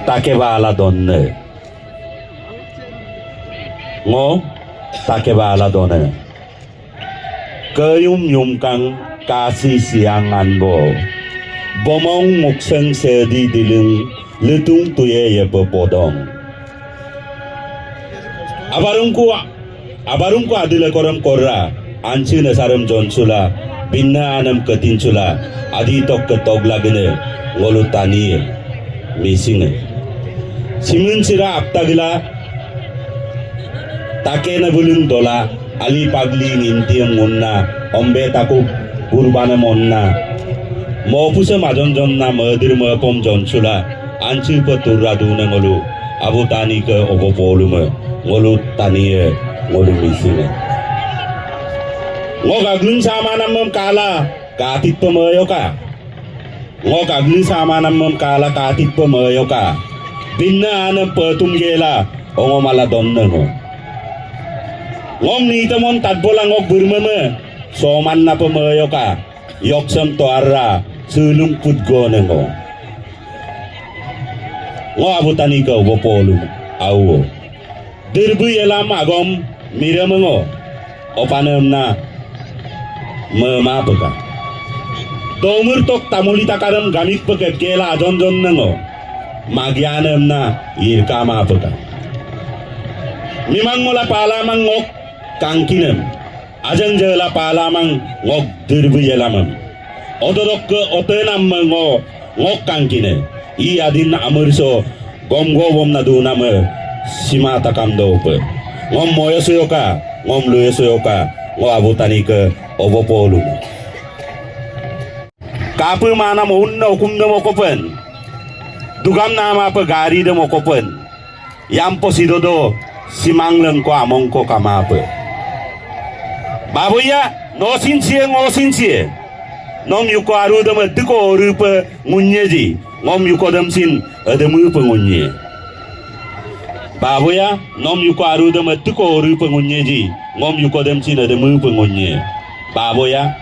তাকে বালা দন্নে ngo take bala done kayum yum kang kasi siangan bo bomong mukseng sedi dilung letung tuye ye podong abarungku adile koram korra anchi nasaram jonsula binna anam katinsula adi tok ketok lagene ngolutani missing simun sira aptagila take na bulung dola ali pagli nintiam monna ombe taku urbana monna mopusa majon jonna madir mapom jonsula anchi paturra duna ngolu abu tani ke obo poluma ngolu tani ngolu misine ngogaglun samanam mem kala katit pemayoka ngogaglun samanam mem kala katit pemayoka binna anam patum gela ongo mala donnengo ngom ni temon tadbola ngok burmeme soman na pemayoka yoksam toara sulung putgo nengo ngo abutani ka wopolu awo dirbu yelam agom miramengo opanemna mema peka domur tok tamuli takaram gamik peke kela ajon jon nengo magianemna irkama peka mimangola palamang ngok kangkinem ajang jela palamang ngok dirbu yelamam ododok ke otenam ngok kangkine I adin amurso gomgo bomna duname simata kamdope ngom moyosuyoka ngom luyosuyoka ngo abutani ke obopolu kapu mana mo unna hukum de mokopen dugam nama pe gari de mokopen yampo sidodo simangleng ko among ko kamape babuya no sincie nom yuko aru de mediko rupe ngunyeji ngom yuko damsin ademu pengunye babuya nom yuko aru de mediko rupe ngunyeji ngom yuko damsin ademu pengunye babuya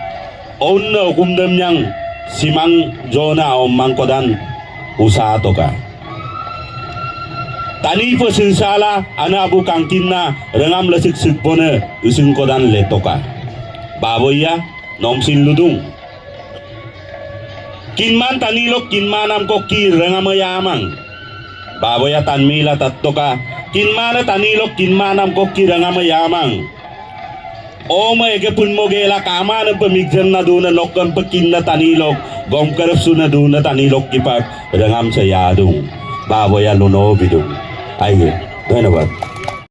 onna hukum dem yang simang jona omang kodan usaha toka tani pesisala ana abu kangkinna rengam lesik sikpone usung kodan letoka baboya nomsin ludung kinman tani lok kinmanam kokki rengam yamang baboya tanmila tattoka kinmana tani lok kinmanam kokki rengam yamang oma ege punmo gela kamana pemikjan na duna lokam pekinna tani lok gom karep suna duna tani lok kipak rengam sayadung baboya luno bidung Ayo, ধন্যবাদ।